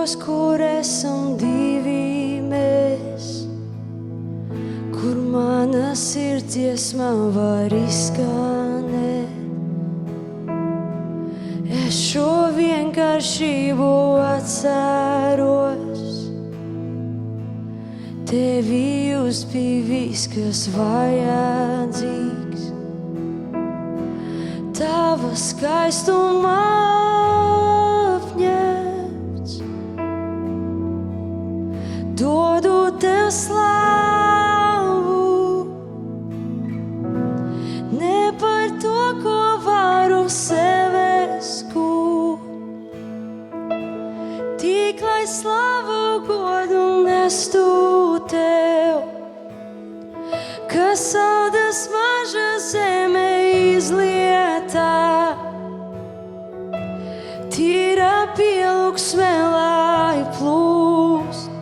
Tos, kur esam divi mēs, kur mana sirds dziesma var izskanēt. Es šo vienkāršību atceros, Tevi jūs bija viss, kas vajadzīgs. Tava skaistuma apņemts, dodu Tev slavu, ne par to, ko varu seves gūt, tik lai slavu godu nestu Tev, kas saldas maža zeme izlietā, tīra pielūgsme lai plūst.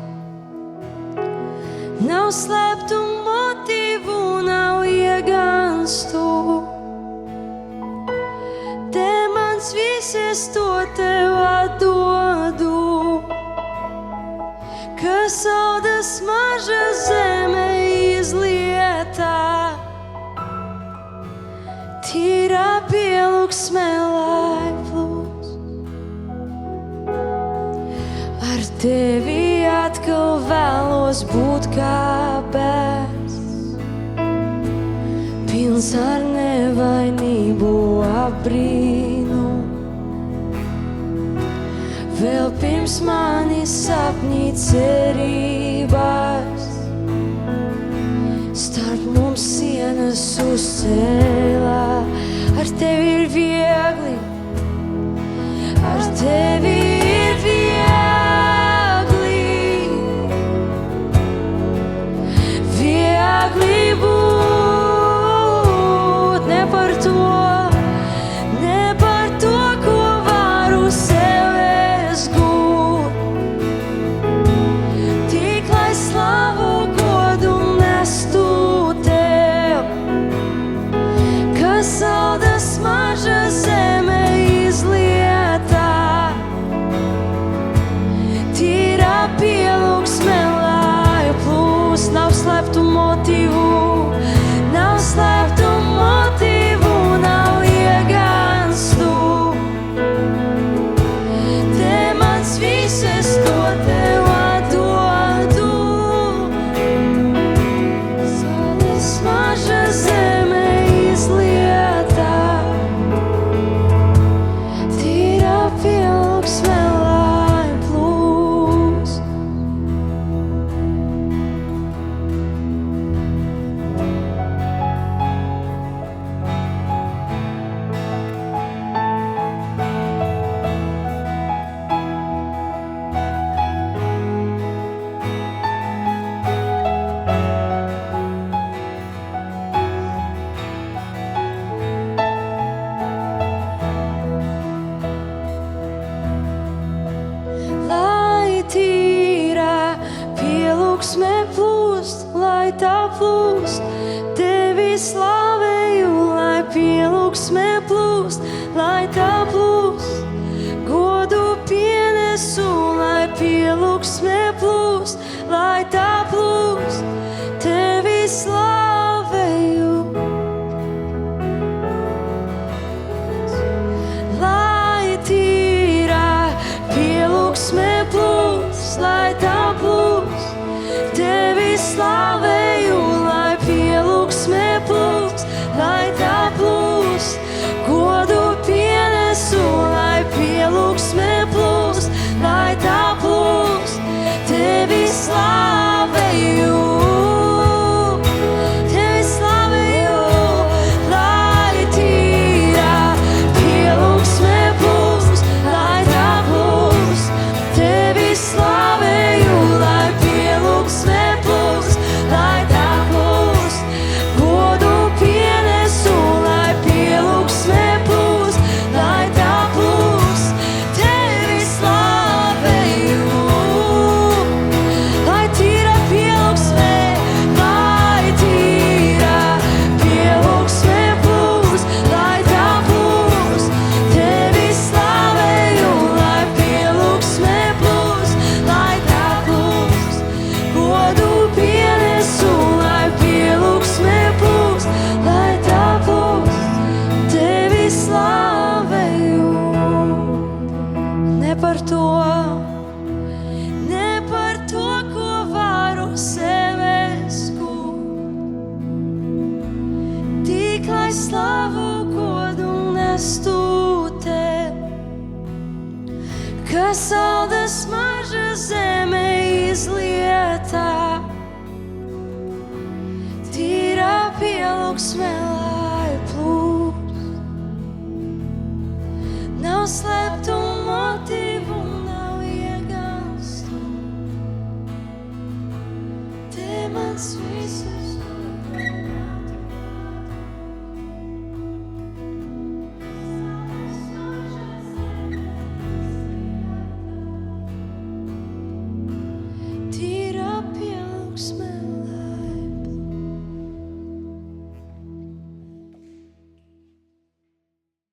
Nav slēptu motīvu, nav ieganstu, te mans viss, es to Tev atdodu, kas saldas maža zeme izlietā, tīra pielūgsme lai plūst. Ar Tevi atkal vēlos būt kā bērns, pilns ar nevainību apbrīnu. Vēl pirms mani sapņi cerībās, starp mums sienas uzcēlā. Ar Tevi ir viegli, ar Tevi ir viegli, viegli būt, ne par to, ko varu seves gūt, tik lai slavu godu nestu Tev, kas saldas maža zeme izlietā, tīra pielūgsme lai plūst. Nav slēptu motīvu, nav slēptu motīvu, nav ieganstu, te mans viss, es to Tev atdodu, saldas maža zeme izlietā, tīra pielūgsme lai plūst. Lai tīra pielūgsme plūst, lai tā plūst, Tevi slavēju, lai pielūgsme plūst, lai tā plūst, godu pienesu, lai pielūgsme plūst, lai tā plūst, Tevi slavēju. Lai tīra pielūgsme plūst, lai tā plūst, Tevi slavēju, lai pielūgsme plūst, lai tā plūst, godu pienesu, lai pielūgsme plūst, lai tā plūst, Tevi slavēju. Tevi slavēju, lai tīra pielūgsme plūst, lai tā plūst, Tevi slavēju, lai pielūgsme plūst, lai slavu, godu nestu tev, kas saldas maža zeme izlietā, tīrā pielūgsme lai plūst. Nav slēptu